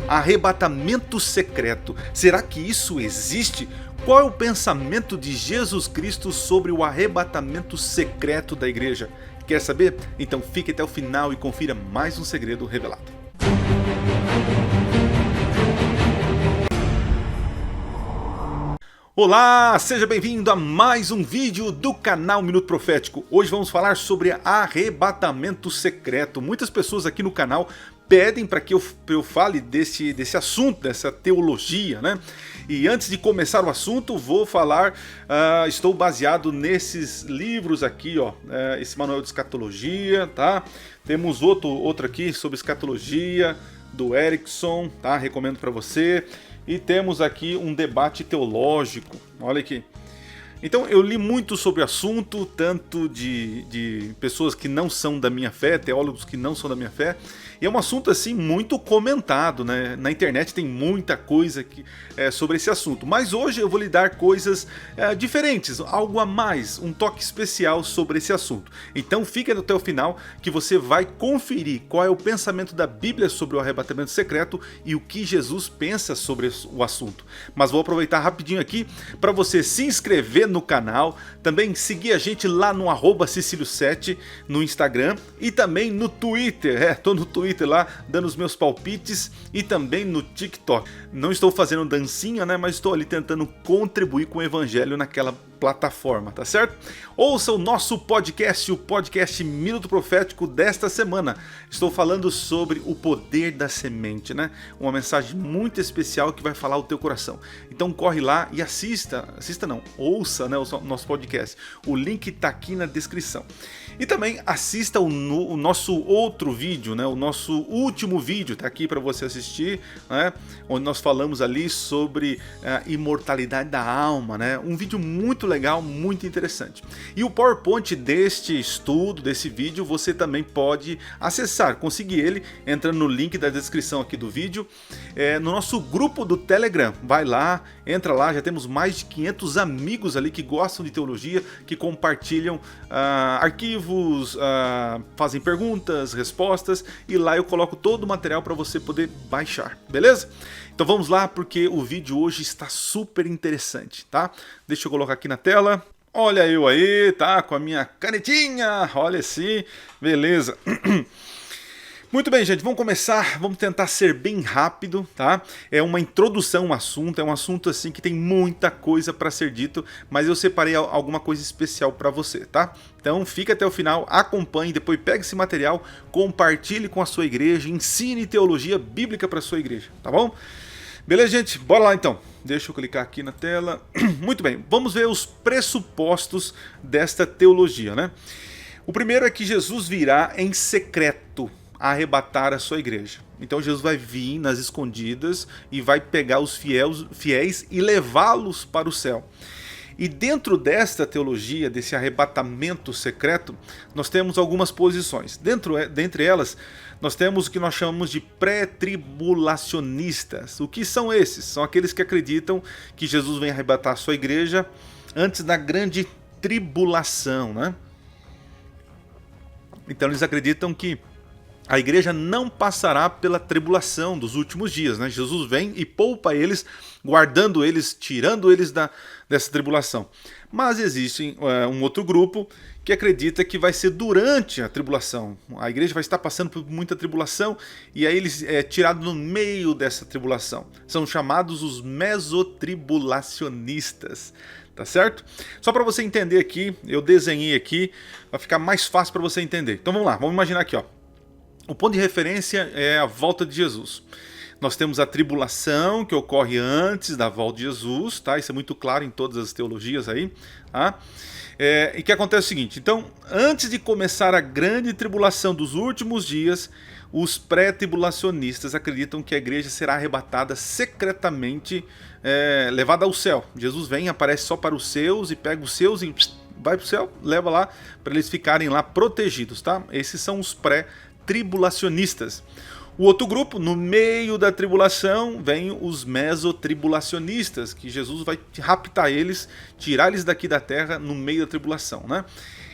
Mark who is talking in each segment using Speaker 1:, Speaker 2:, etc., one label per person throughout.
Speaker 1: Arrebatamento secreto. Será que isso existe? Qual é o pensamento de Jesus Cristo sobre o arrebatamento secreto da igreja? Quer saber? Então fique até o final e confira mais um segredo revelado. Olá, seja bem-vindo a mais um vídeo do canal Minuto Profético. Hoje vamos falar sobre arrebatamento secreto. Muitas pessoas aqui no canal pedem para que eu fale desse assunto, dessa teologia, né? E antes de começar o assunto, vou falar, estou baseado nesses livros aqui, ó, esse manual de escatologia, tá? Temos outro aqui sobre escatologia, do Erickson, tá? Recomendo para você. E temos aqui um debate teológico, olha aqui. Então eu li muito sobre o assunto, tanto de pessoas que não são da minha fé, teólogos que não são da minha fé, e é um assunto assim muito comentado, né? Na internet tem muita coisa sobre esse assunto, mas hoje eu vou lhe dar coisas diferentes, algo a mais, um toque especial sobre esse assunto. Então fique até o final que você vai conferir qual é o pensamento da Bíblia sobre o arrebatamento secreto e o que Jesus pensa sobre o assunto. Mas vou aproveitar rapidinho aqui para você se inscrever no canal, também seguir a gente lá no @Cecilio7 no Instagram e também no Twitter. Tô no Twitter lá dando os meus palpites e também no TikTok. Não estou fazendo dancinha, né, mas estou ali tentando contribuir com o evangelho naquela plataforma, tá certo? Ouça o nosso podcast, o podcast Minuto Profético desta semana. Estou falando sobre o poder da semente, né? Uma mensagem muito especial que vai falar o teu coração. Então corre lá e ouça, né, o nosso podcast. O link tá aqui na descrição. E também assista o nosso outro vídeo, né? O nosso último vídeo tá aqui para você assistir, né? Onde nós falamos ali sobre a imortalidade da alma, né? Um vídeo muito legal, muito interessante. E o PowerPoint deste estudo, desse vídeo, você também pode acessar, conseguir ele entrando no link da descrição aqui do vídeo, no nosso grupo do Telegram. Vai lá, entra lá, já temos mais de 500 amigos ali que gostam de teologia, que compartilham arquivos, fazem perguntas, respostas, e lá eu coloco todo o material para você poder baixar, beleza? Então vamos lá, porque o vídeo hoje está super interessante, tá? Deixa eu colocar aqui na tela. Olha eu aí, tá? Com a minha canetinha, olha assim, beleza. Muito bem, gente, vamos começar, vamos tentar ser bem rápido, tá? É uma introdução ao assunto, é um assunto assim que tem muita coisa para ser dito, mas eu separei alguma coisa especial para você, tá? Então fica até o final, acompanhe, depois pegue esse material, compartilhe com a sua igreja, ensine teologia bíblica para a sua igreja, tá bom? Beleza, gente? Bora lá então. Deixa eu clicar aqui na tela. Muito bem, vamos ver os pressupostos desta teologia, né? O primeiro é que Jesus virá em secreto arrebatar a sua igreja. Então Jesus vai vir nas escondidas e vai pegar os fiéis e levá-los para o céu. E dentro desta teologia, desse arrebatamento secreto, nós temos algumas posições. Dentre elas, nós temos o que nós chamamos de pré-tribulacionistas. O que são esses? São aqueles que acreditam que Jesus vem arrebatar a sua igreja antes da grande tribulação, né? Então eles acreditam que a igreja não passará pela tribulação dos últimos dias, né? Jesus vem e poupa eles, guardando eles, tirando eles dessa tribulação. Mas existe um outro grupo que acredita que vai ser durante a tribulação. A igreja vai estar passando por muita tribulação e aí eles tirados no meio dessa tribulação. São chamados os mesotribulacionistas. Tá certo? Só para você entender aqui, eu desenhei aqui, vai ficar mais fácil para você entender. Então vamos lá, vamos imaginar aqui, ó. O ponto de referência é a volta de Jesus. Nós temos a tribulação que ocorre antes da volta de Jesus, tá? Isso é muito claro em todas as teologias aí, tá? E que acontece o seguinte, então, antes de começar a grande tribulação dos últimos dias, os pré-tribulacionistas acreditam que a igreja será arrebatada secretamente, levada ao céu. Jesus vem, aparece só para os seus e pega os seus e vai para o céu, leva lá para eles ficarem lá protegidos, tá? Esses são os pré-tribulacionistas. O outro grupo, no meio da tribulação, vem os mesotribulacionistas, que Jesus vai raptar eles, tirar eles daqui da terra no meio da tribulação, né?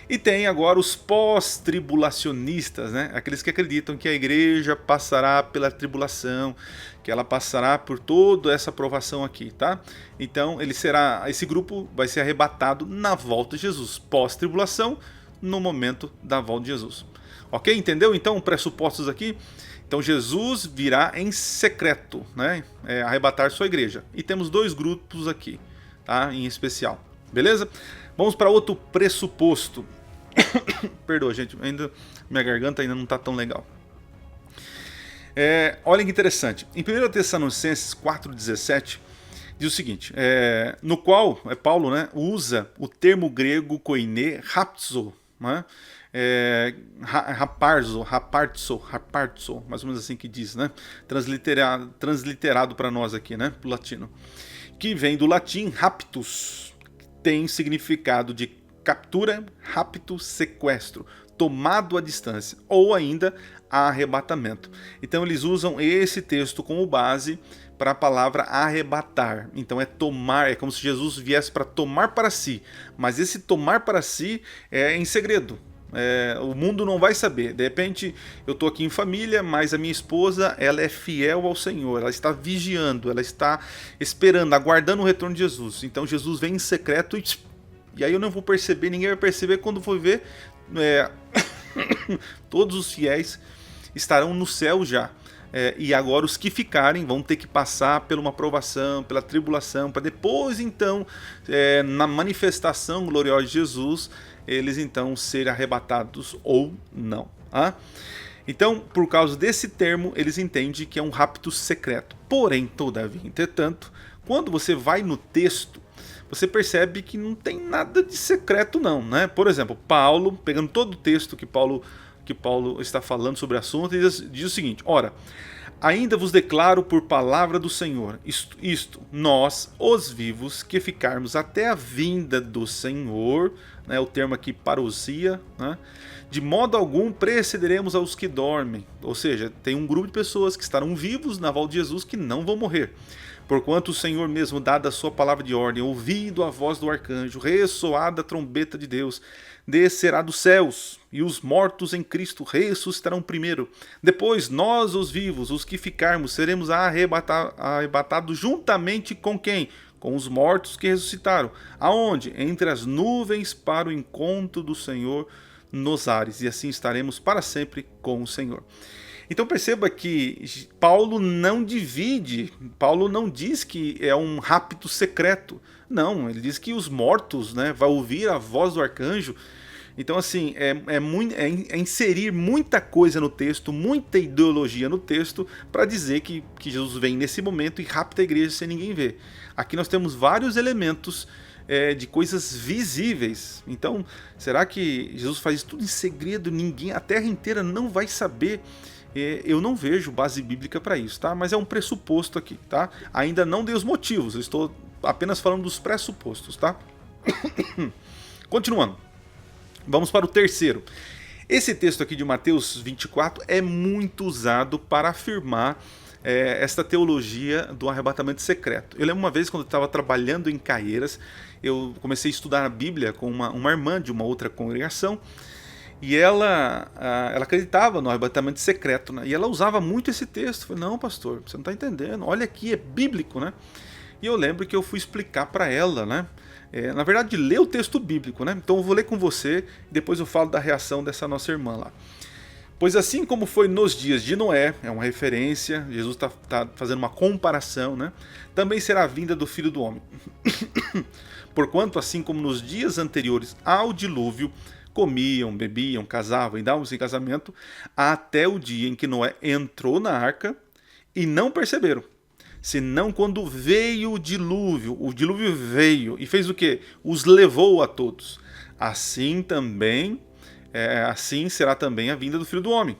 Speaker 1: E tem agora os pós-tribulacionistas, né? Aqueles que acreditam que a igreja passará pela tribulação, que ela passará por toda essa provação aqui, tá? Então esse grupo vai ser arrebatado na volta de Jesus, pós-tribulação, no momento da volta de Jesus. Ok? Entendeu? Então, pressupostos aqui. Então Jesus virá em secreto, né? Arrebatar sua igreja. E temos dois grupos aqui, tá? Em especial. Beleza? Vamos para outro pressuposto. Perdoa, gente, ainda minha garganta ainda não está tão legal. Olha que interessante. Em 1 Tessalonicenses 4,17 diz o seguinte, no qual Paulo, né, usa o termo grego koiné raptzo, né? Raparzo, mais ou menos assim que diz, né? Transliterado para nós aqui, né? Pro latino. Que vem do latim raptus, tem significado de captura, rapto, sequestro, tomado à distância, ou ainda arrebatamento. Então eles usam esse texto como base para a palavra arrebatar. Então é tomar, é como se Jesus viesse para tomar para si, mas esse tomar para si é em segredo. O mundo não vai saber. De repente eu estou aqui em família, mas a minha esposa, ela é fiel ao Senhor, ela está vigiando, ela está esperando, aguardando o retorno de Jesus. Então Jesus vem em secreto e aí eu não vou perceber, ninguém vai perceber. Quando for ver, todos os fiéis estarão no céu já. E agora os que ficarem vão ter que passar por uma provação, pela tribulação, para depois então, na manifestação gloriosa de Jesus, eles então serem arrebatados ou não. Então, por causa desse termo, eles entendem que é um rapto secreto. Porém, todavia, entretanto, quando você vai no texto, você percebe que não tem nada de secreto não, né? Por exemplo, Paulo, pegando todo o texto que Paulo está falando sobre o assunto, diz o seguinte, ora, ainda vos declaro por palavra do Senhor, isto nós, os vivos, que ficarmos até a vinda do Senhor, né, o termo aqui parousia, né, de modo algum precederemos aos que dormem. Ou seja, tem um grupo de pessoas que estarão vivos na volta de Jesus que não vão morrer. Porquanto o Senhor mesmo, dada a sua palavra de ordem, ouvido a voz do arcanjo, ressoada a trombeta de Deus, descerá dos céus, e os mortos em Cristo ressuscitarão primeiro. Depois nós, os vivos, os que ficarmos, seremos arrebatados juntamente com quem? Com os mortos que ressuscitaram. Aonde? Entre as nuvens para o encontro do Senhor nos ares. E assim estaremos para sempre com o Senhor. Então perceba que Paulo não divide, Paulo não diz que é um rapto secreto. Não, ele diz que os mortos, né, vão ouvir a voz do arcanjo. Então assim, é inserir muita coisa no texto, muita ideologia no texto, para dizer que Jesus vem nesse momento e rapta a igreja sem ninguém ver. Aqui nós temos vários elementos de coisas visíveis. Então, será que Jesus faz isso tudo em segredo? Ninguém, a terra inteira não vai saber? Eu não vejo base bíblica para isso, tá? Mas é um pressuposto aqui, tá? Ainda não dei os motivos, eu estou apenas falando dos pressupostos, tá? Continuando. Vamos para o terceiro. Esse texto aqui de Mateus 24 é muito usado para afirmar esta teologia do arrebatamento secreto. Eu lembro uma vez, quando eu estava trabalhando em Caieiras, eu comecei a estudar a Bíblia com uma irmã de uma outra congregação, e ela acreditava no arrebatamento secreto, né? E ela usava muito esse texto. Eu falei, não, pastor, você não está entendendo, olha aqui, é bíblico, né? E eu lembro que eu fui explicar para ela, né? Na verdade, ler o texto bíblico, né? Então eu vou ler com você e depois eu falo da reação dessa nossa irmã lá. Pois assim como foi nos dias de Noé, é uma referência, Jesus está fazendo uma comparação, né? Também será a vinda do Filho do Homem. Porquanto, assim como nos dias anteriores ao dilúvio, comiam, bebiam, casavam e davam-se em casamento, até o dia em que Noé entrou na arca e não perceberam. Senão quando veio o dilúvio veio e fez o quê? Os levou a todos. Assim será também a vinda do Filho do Homem.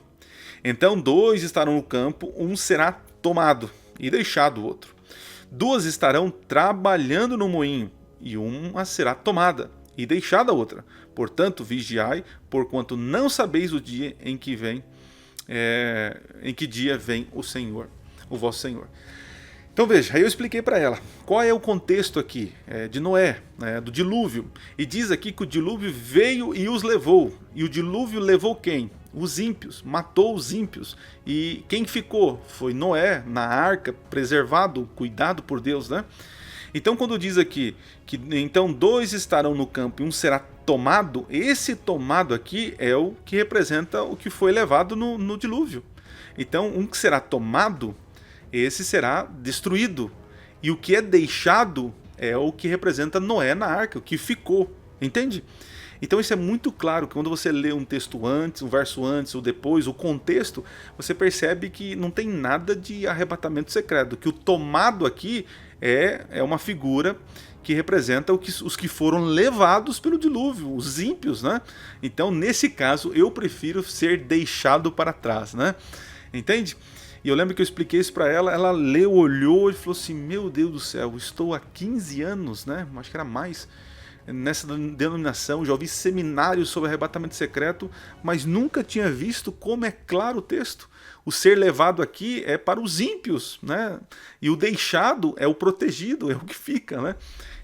Speaker 1: Então 2 estarão no campo, um será tomado e deixado o outro. 2 estarão trabalhando no moinho, e uma será tomada e deixada a outra. Portanto, vigiai, porquanto não sabeis o dia em que dia vem o Senhor, o vosso Senhor. Então veja, aí eu expliquei para ela qual é o contexto aqui de Noé, do dilúvio. E diz aqui que o dilúvio veio e os levou. E o dilúvio levou quem? Os ímpios, matou os ímpios. E quem ficou? Foi Noé, na arca, preservado, cuidado por Deus, né? Então quando diz aqui que então 2 estarão no campo e um será tomado, esse tomado aqui é o que representa o que foi levado no dilúvio. Então um que será tomado, esse será destruído. E o que é deixado é o que representa Noé na arca, o que ficou. Entende? Então isso é muito claro, que quando você lê um texto antes, um verso antes ou depois, o contexto, você percebe que não tem nada de arrebatamento secreto. Que o tomado aqui é uma figura que representa os que foram levados pelo dilúvio, os ímpios, né? Então nesse caso eu prefiro ser deixado para trás, né? Entende? E eu lembro que eu expliquei isso para ela, ela leu, olhou e falou assim, meu Deus do céu, estou há 15 anos, né? Acho que era mais, nessa denominação, já ouvi seminários sobre arrebatamento secreto, mas nunca tinha visto como é claro o texto. O ser levado aqui é para os ímpios, né? E o deixado é o protegido, é o que fica, né?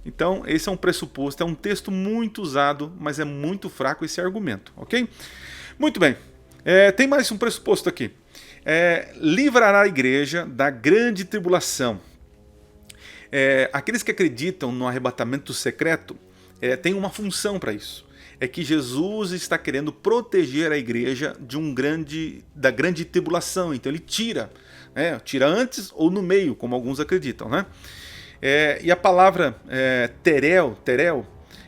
Speaker 1: Então esse é um pressuposto, é um texto muito usado, mas é muito fraco esse argumento, ok? Muito bem, tem mais um pressuposto aqui. Livrará a igreja da grande tribulação. Aqueles que acreditam no arrebatamento secreto têm uma função para isso. É que Jesus está querendo proteger a igreja da grande tribulação. Então ele tira antes ou no meio, como alguns acreditam, né? E a palavra terel,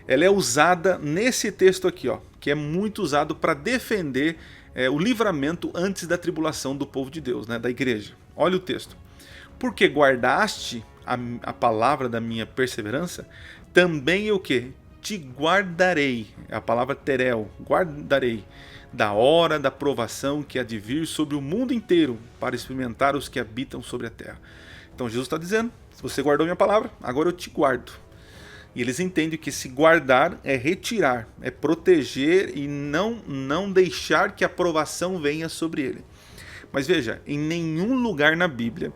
Speaker 1: ela é usada nesse texto aqui, ó, que é muito usado para defender o livramento antes da tribulação do povo de Deus, né, da igreja. Olha o texto. Porque guardaste a palavra da minha perseverança, também eu que te guardarei, a palavra terel, guardarei, da hora da provação que há de vir sobre o mundo inteiro, para experimentar os que habitam sobre a terra. Então Jesus está dizendo, se você guardou minha palavra, agora eu te guardo. E eles entendem que se guardar é retirar, é proteger e não deixar que a provação venha sobre ele. Mas veja, em nenhum lugar na Bíblia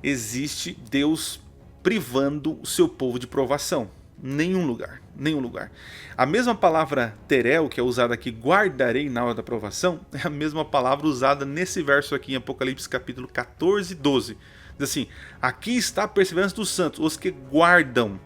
Speaker 1: existe Deus privando o seu povo de provação. Nenhum lugar, nenhum lugar. A mesma palavra terel, que é usada aqui, guardarei na hora da provação, é a mesma palavra usada nesse verso aqui em Apocalipse capítulo 14, 12. Diz assim, aqui está a perseverança dos santos, os que guardam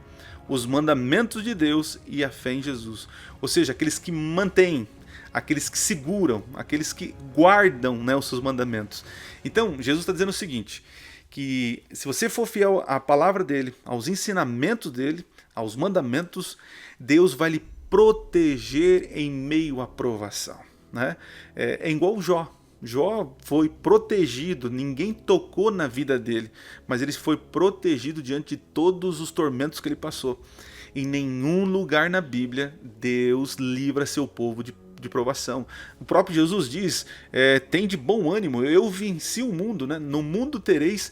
Speaker 1: os mandamentos de Deus e a fé em Jesus. Ou seja, aqueles que mantêm, aqueles que seguram, aqueles que guardam, né, os seus mandamentos. Então, Jesus está dizendo o seguinte, que se você for fiel à palavra dele, aos ensinamentos dele, aos mandamentos, Deus vai lhe proteger em meio à provação, né? É igual Jó. Jó foi protegido, ninguém tocou na vida dele, mas ele foi protegido diante de todos os tormentos que ele passou. Em nenhum lugar na Bíblia Deus livra seu povo de provação. O próprio Jesus diz, tem de bom ânimo, eu venci o mundo, né? No mundo tereis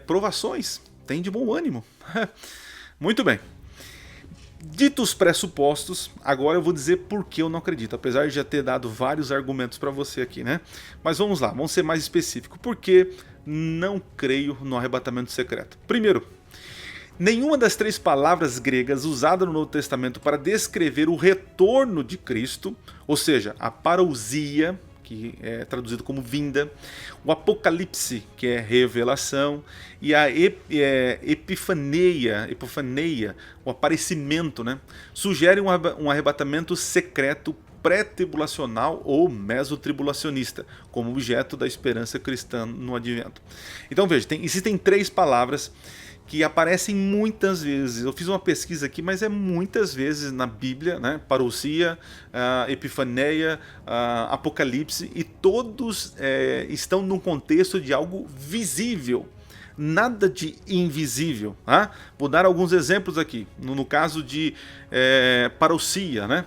Speaker 1: provações, tem de bom ânimo. Muito bem. Ditos os pressupostos, agora eu vou dizer por que eu não acredito, apesar de já ter dado vários argumentos para você aqui, né? Mas vamos lá, vamos ser mais específicos. Por que não creio no arrebatamento secreto? Primeiro, nenhuma das 3 palavras gregas usadas no Novo Testamento para descrever o retorno de Cristo, ou seja, a parousia, que é traduzido como vinda, o apocalipse, que é revelação, e a epifaneia, o aparecimento, né, sugere um arrebatamento secreto pré-tribulacional ou mesotribulacionista, como objeto da esperança cristã no advento. Então veja, existem 3 palavras que aparecem muitas vezes. Eu fiz uma pesquisa aqui, mas é muitas vezes na Bíblia, né? Parousia, epifaneia, apocalipse, e todos estão num contexto de algo visível, nada de invisível. Tá? Vou dar alguns exemplos aqui, no caso de parousia, né?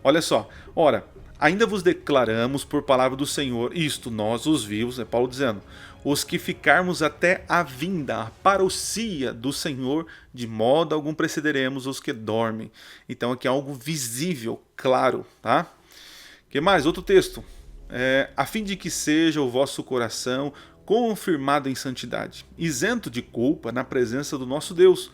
Speaker 1: Olha só, ora, ainda vos declaramos por palavra do Senhor, isto nós os vivos, é Paulo dizendo, os que ficarmos até a vinda, a parousia do Senhor, de modo algum precederemos os que dormem. Então aqui é algo visível, claro, tá? Que mais? Outro texto. A fim de que seja o vosso coração confirmado em santidade, isento de culpa na presença do nosso Deus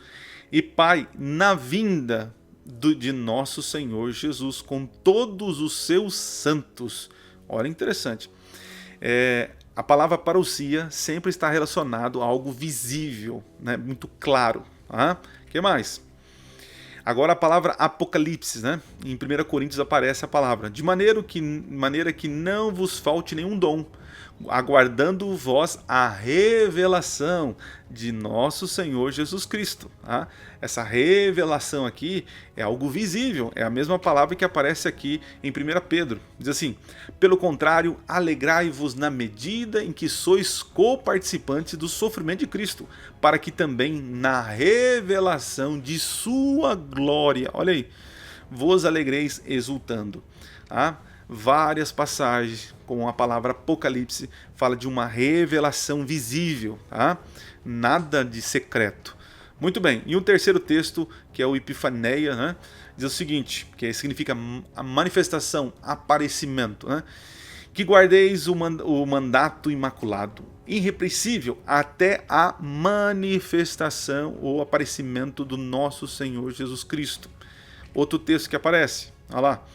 Speaker 1: e Pai na vinda de nosso Senhor Jesus com todos os seus santos. Olha, interessante. A palavra parousia sempre está relacionado a algo visível, né? Muito claro. O que mais? Agora a palavra apocalipse, né? Em 1 Coríntios aparece a palavra. De maneira que não vos falte nenhum dom, aguardando vós a revelação de nosso Senhor Jesus Cristo. Essa revelação aqui é algo visível, é a mesma palavra que aparece aqui em 1 Pedro. Diz assim: pelo contrário, alegrai-vos na medida em que sois coparticipantes do sofrimento de Cristo, para que também na revelação de sua glória, olha aí, vos alegreis exultando. Várias passagens com a palavra apocalipse fala de uma revelação visível, nada de secreto. Muito bem, e um terceiro texto, que é o Epifaneia, né, diz o seguinte, que significa a manifestação, aparecimento, né, que guardeis o mandato imaculado, irrepreensível, até a manifestação ou aparecimento do nosso Senhor Jesus Cristo. Outro texto que aparece, olha lá.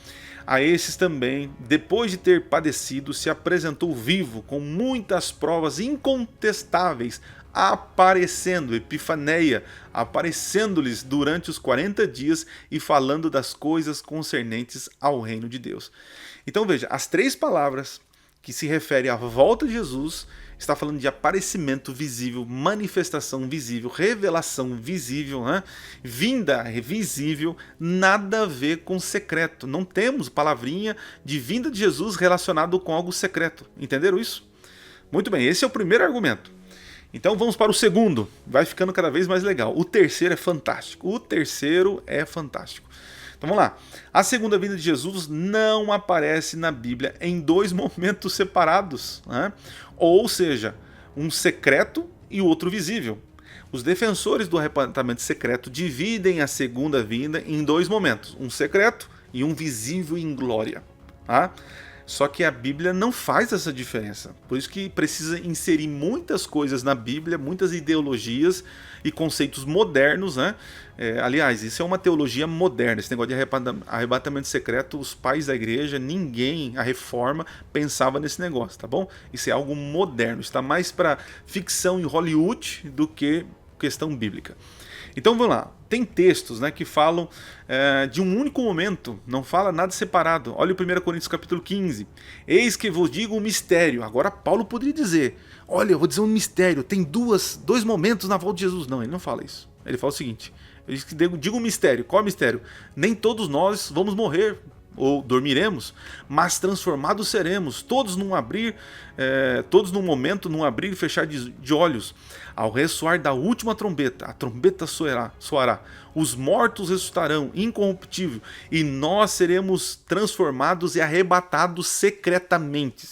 Speaker 1: A esses também, depois de ter padecido, se apresentou vivo, com muitas provas incontestáveis, aparecendo, epifaneia, aparecendo-lhes durante os 40 dias e falando das coisas concernentes ao reino de Deus. Então veja, as três palavras que se referem à volta de Jesus está falando de aparecimento visível, manifestação visível, revelação visível, né? Vinda visível, nada a ver com secreto. Não temos palavrinha de vinda de Jesus relacionado com algo secreto. Entenderam isso? Muito bem, esse é o primeiro argumento. Então vamos para o segundo, vai ficando cada vez mais legal. O terceiro é fantástico. Então vamos lá. A segunda vinda de Jesus não aparece na Bíblia em dois momentos separados, né? Ou seja, um secreto e o outro visível. Os defensores do arrebatamento secreto dividem a segunda vinda em dois momentos, um secreto e um visível em glória. Só que a Bíblia não faz essa diferença. Por isso que precisa inserir muitas coisas na Bíblia, muitas ideologias e conceitos modernos, né? Aliás, isso é uma teologia moderna. Esse negócio de arrebatamento secreto, os pais da igreja, ninguém, a reforma, pensava nesse negócio, tá bom? Isso é algo moderno. Está mais para ficção em Hollywood do que questão bíblica. Então vamos lá, tem textos, né, que falam de um único momento, não fala nada separado. Olha o 1 Coríntios capítulo 15. Eis que vos digo um mistério. Agora Paulo poderia dizer, olha, eu vou dizer um mistério, tem dois momentos na volta de Jesus. Não, ele não fala isso. Ele fala o seguinte, ele diz que digo um mistério. Qual é o mistério? Nem todos nós vamos morrer, ou dormiremos, mas transformados seremos, todos num momento, num abrir e fechar de olhos, ao ressoar da última trombeta, a trombeta soará, os mortos ressuscitarão incorruptível, e nós seremos transformados e arrebatados secretamente.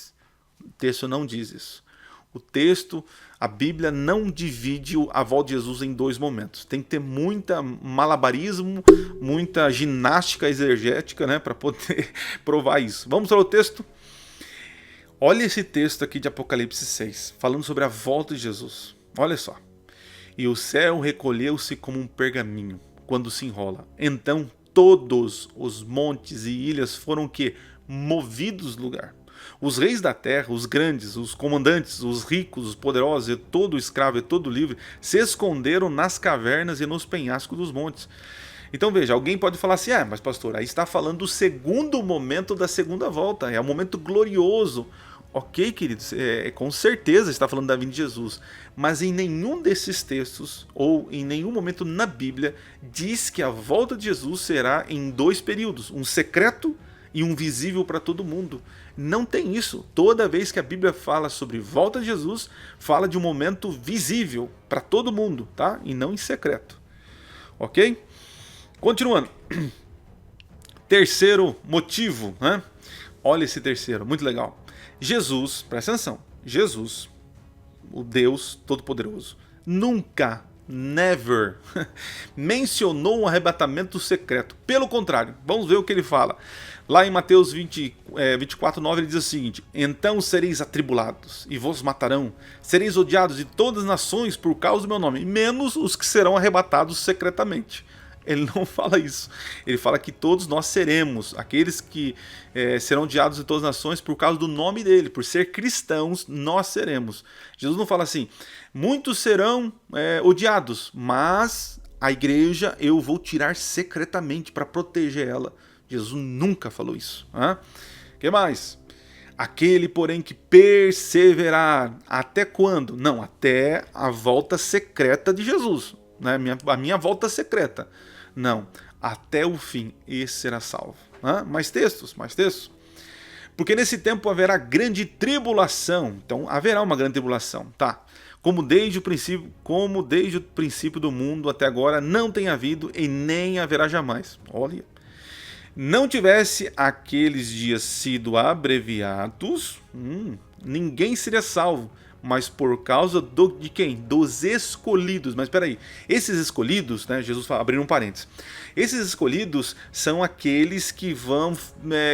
Speaker 1: O texto não diz isso. O texto, a Bíblia não divide a volta de Jesus em dois momentos. Tem que ter muita malabarismo, muita ginástica exegética, né, para poder provar isso. Vamos para o texto? Olha esse texto aqui de Apocalipse 6, falando sobre a volta de Jesus. Olha só. E o céu recolheu-se como um pergaminho, quando se enrola. Então todos os montes e ilhas foram que movidos do lugar. Os reis da terra, os grandes, os comandantes, os ricos, os poderosos, e todo escravo e todo livre, se esconderam nas cavernas e nos penhascos dos montes. Então veja, alguém pode falar assim, mas pastor, aí está falando do segundo momento da segunda volta, é um momento glorioso. Ok, queridos, com certeza está falando da vinda de Jesus, mas em nenhum desses textos, ou em nenhum momento na Bíblia, diz que a volta de Jesus será em dois períodos, um secreto e um visível para todo mundo. Não tem isso. Toda vez que a Bíblia fala sobre volta de Jesus, fala de um momento visível para todo mundo, tá? E não em secreto. Ok? Continuando. Terceiro motivo, né? Olha esse terceiro, muito legal. Jesus, presta atenção, Jesus, o Deus Todo-Poderoso, nunca never mencionou um arrebatamento secreto. Pelo contrário, vamos ver o que ele fala. Lá em Mateus 24:9 ele diz o seguinte: então sereis atribulados e vos matarão, sereis odiados de todas as nações por causa do meu nome, menos os que serão arrebatados secretamente. Ele não fala isso. Ele fala que todos nós seremos, aqueles que serão odiados de todas as nações por causa do nome dele, por ser cristãos, nós seremos. Jesus não fala assim, muitos serão odiados, mas a igreja eu vou tirar secretamente para proteger ela. Jesus nunca falou isso. O que mais? Aquele, porém, que perseverar, até quando? Não, até a volta secreta de Jesus, né? A minha volta secreta. Não, até o fim, esse será salvo. Mais textos, mais textos. Porque nesse tempo haverá grande tribulação. Então haverá uma grande tribulação, tá? Como desde o princípio do mundo até agora não tem havido e nem haverá jamais. Olha. Não tivesse aqueles dias sido abreviados, ninguém seria salvo. Mas por causa de quem? Dos escolhidos. Mas espera aí, esses escolhidos, né, Jesus fala, abrindo um parênteses, esses escolhidos são aqueles que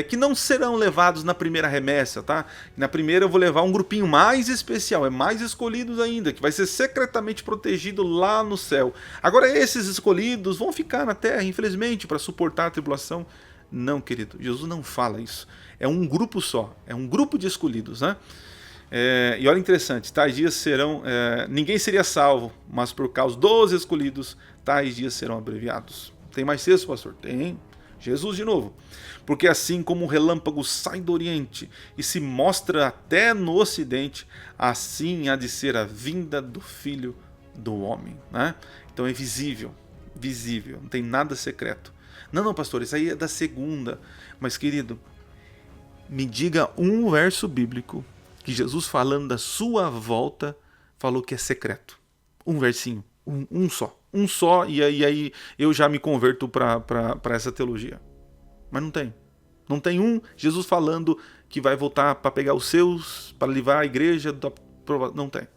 Speaker 1: que não serão levados na primeira remessa, tá? Na primeira eu vou levar um grupinho mais especial, mais escolhidos ainda, que vai ser secretamente protegido lá no céu. Agora esses escolhidos vão ficar na terra, infelizmente, para suportar a tribulação. Não, querido, Jesus não fala isso. É um grupo só, é um grupo de escolhidos, né? E olha interessante, tais dias serão, ninguém seria salvo, mas por causa dos escolhidos, tais dias serão abreviados. Tem mais texto, pastor? Tem. Jesus de novo. Porque assim como o relâmpago sai do oriente e se mostra até no ocidente, assim há de ser a vinda do Filho do Homem. Né? Então é visível, não tem nada secreto. Não, pastor, isso aí é da segunda. Mas, querido, me diga um verso bíblico que Jesus, falando da sua volta, falou que é secreto. Um versinho, um só, e aí eu já me converto para essa teologia. Mas não tem. Não tem Jesus falando que vai voltar para pegar os seus, para livrar a igreja da prova. Não tem.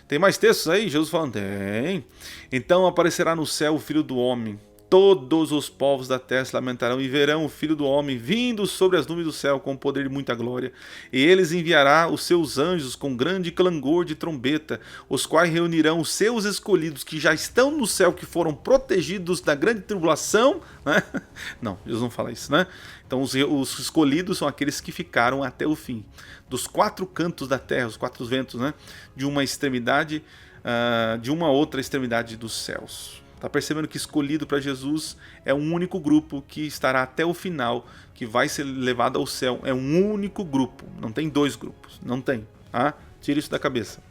Speaker 1: Tem mais textos aí? Jesus falando, tem. Então aparecerá no céu o Filho do Homem. Todos os povos da terra se lamentarão e verão o Filho do Homem vindo sobre as nuvens do céu com poder e muita glória. E eles enviará os seus anjos com grande clangor de trombeta, os quais reunirão os seus escolhidos que já estão no céu, que foram protegidos da grande tribulação. Né? Não, Jesus não fala isso, né? Então os escolhidos são aqueles que ficaram até o fim. Dos quatro cantos da terra, os quatro ventos, né? De uma extremidade, de uma outra extremidade dos céus. Está percebendo que escolhido para Jesus é um único grupo que estará até o final, que vai ser levado ao céu. É um único grupo, não tem dois grupos, não tem. Tira isso da cabeça.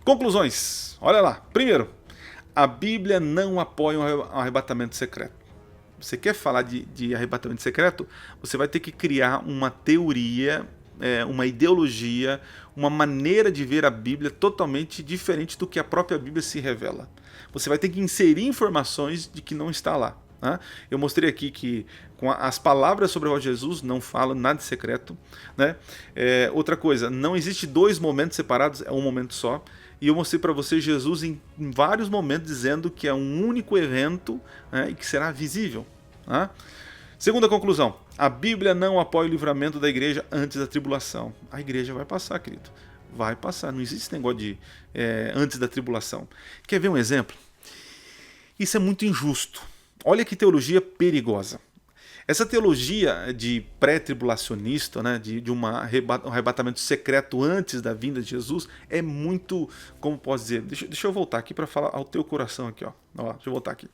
Speaker 1: Conclusões, olha lá. Primeiro, a Bíblia não apoia um arrebatamento secreto. Você quer falar de arrebatamento secreto? Você vai ter que criar uma teoria, uma ideologia, uma maneira de ver a Bíblia totalmente diferente do que a própria Bíblia se revela. Você vai ter que inserir informações de que não está lá. Né? Eu mostrei aqui que com as palavras sobre o Jesus não falam nada de secreto. Né? Outra coisa, não existe dois momentos separados, é um momento só. E eu mostrei para você Jesus em vários momentos dizendo que é um único evento, né, e que será visível. Né? Segunda conclusão, a Bíblia não apoia o livramento da igreja antes da tribulação. A igreja vai passar, querido. Vai passar, não existe esse negócio de antes da tribulação. Quer ver um exemplo? Isso é muito injusto. Olha que teologia perigosa. Essa teologia de pré-tribulacionista, né, de um arrebatamento secreto antes da vinda de Jesus, é muito, como posso dizer, deixa eu voltar aqui para falar ao teu coração aqui, ó. Deixa eu voltar aqui.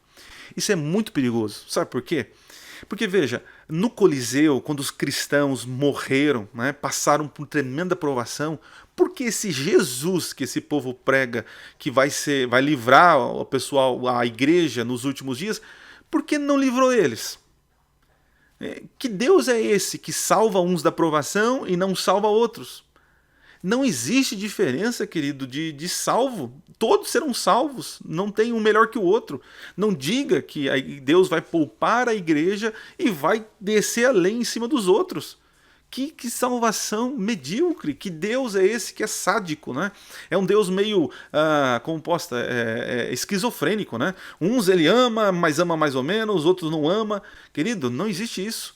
Speaker 1: Isso é muito perigoso. Sabe por quê? Porque, veja, no Coliseu, quando os cristãos morreram, né, passaram por tremenda provação, porque esse Jesus que esse povo prega, que vai livrar o pessoal, a igreja nos últimos dias, por que não livrou eles? Que Deus é esse que salva uns da provação e não salva outros? Não existe diferença, querido, de salvo. Todos serão salvos. Não tem um melhor que o outro. Não diga que Deus vai poupar a igreja e vai descer a lei em cima dos outros. Que salvação medíocre, que Deus é esse que é sádico, né? É um Deus meio, esquizofrênico, né? Uns ele ama, mas ama mais ou menos, outros não ama. Querido, não existe isso.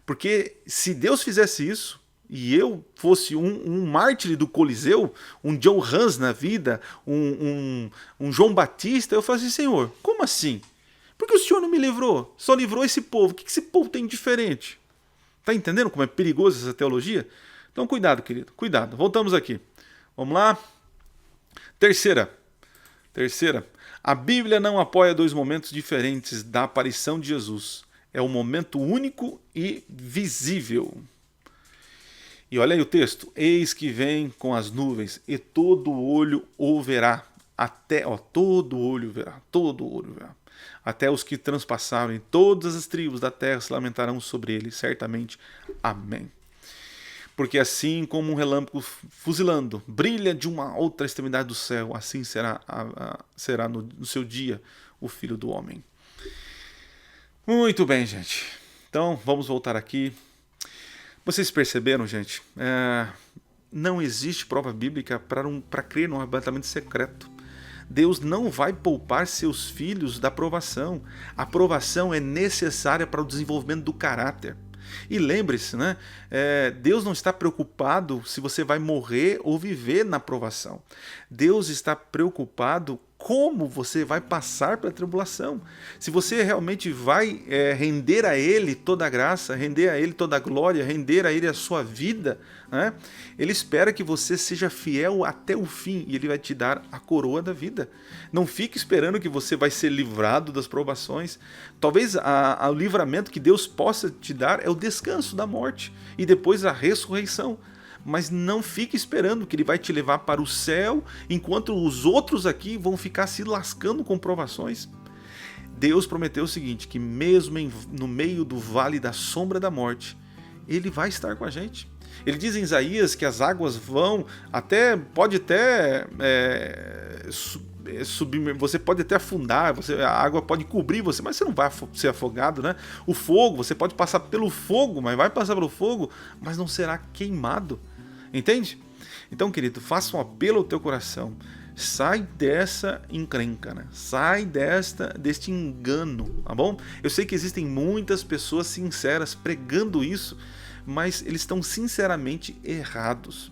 Speaker 1: Porque se Deus fizesse isso, e eu fosse um mártir do Coliseu, um John Hus na vida, um João Batista, eu falaria assim, Senhor, como assim? Por que o Senhor não me livrou? Só livrou esse povo. O que esse povo tem de diferente? Tá entendendo como é perigoso essa teologia? Então cuidado, querido, cuidado. Voltamos aqui. Vamos lá. Terceira. A Bíblia não apoia dois momentos diferentes da aparição de Jesus. É um momento único e visível. E olha aí o texto. Eis que vem com as nuvens e todo olho o verá. Todo olho verá. Até os que transpassaram em todas as tribos da terra se lamentarão sobre ele, certamente. Amém. Porque assim como um relâmpago fuzilando brilha de uma outra extremidade do céu, assim será no seu dia o Filho do Homem. Muito bem, gente. Então, vamos voltar aqui. Vocês perceberam, gente? Não existe prova bíblica para crer no arrebatamento secreto. Deus não vai poupar seus filhos da provação. A provação é necessária para o desenvolvimento do caráter. E lembre-se, né? Deus não está preocupado se você vai morrer ou viver na provação. Deus está preocupado como você vai passar pela tribulação. Se você realmente vai render a Ele toda a graça, render a Ele toda a glória, render a Ele a sua vida, né? Ele espera que você seja fiel até o fim e Ele vai te dar a coroa da vida. Não fique esperando que você vai ser livrado das provações. Talvez o livramento que Deus possa te dar é o descanso da morte e depois a ressurreição. Mas não fique esperando que Ele vai te levar para o céu, enquanto os outros aqui vão ficar se lascando com provações. Deus prometeu o seguinte, que mesmo no meio do vale da sombra da morte, Ele vai estar com a gente. Ele diz em Isaías que as águas vão pode até subir, você pode até afundar, a água pode cobrir você, mas você não vai ser afogado, né? O fogo, você pode passar pelo fogo, mas vai passar pelo fogo, mas não será queimado. Entende? Então, querido, faça um apelo ao teu coração. Sai dessa encrenca, né? Sai deste engano, tá bom? Eu sei que existem muitas pessoas sinceras pregando isso, mas eles estão sinceramente errados.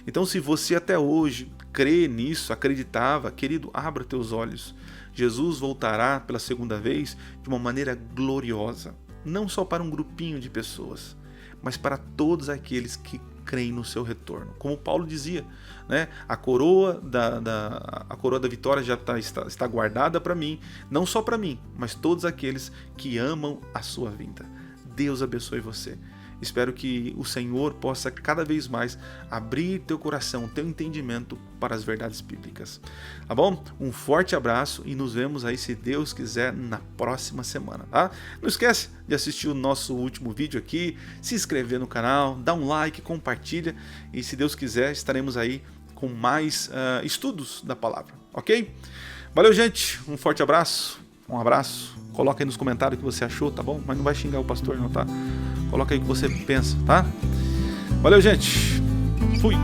Speaker 1: Então, se você até hoje crê nisso, acreditava, querido, abra teus olhos. Jesus voltará pela segunda vez de uma maneira gloriosa, não só para um grupinho de pessoas, mas para todos aqueles que creem no seu retorno. Como Paulo dizia, né? A coroa da vitória já está guardada para mim, não só para mim, mas todos aqueles que amam a sua vinda. Deus abençoe você. Espero que o Senhor possa cada vez mais abrir teu coração, teu entendimento para as verdades bíblicas. Tá bom? Um forte abraço e nos vemos aí, se Deus quiser, na próxima semana, tá? Não esquece de assistir o nosso último vídeo aqui, se inscrever no canal, dá um like, compartilha e, se Deus quiser, estaremos aí com mais estudos da palavra, ok? Valeu, gente! Um forte abraço, um abraço. Coloca aí nos comentários o que você achou, tá bom? Mas não vai xingar o pastor não, tá? Coloca aí o que você pensa, tá? Valeu, gente! Fui!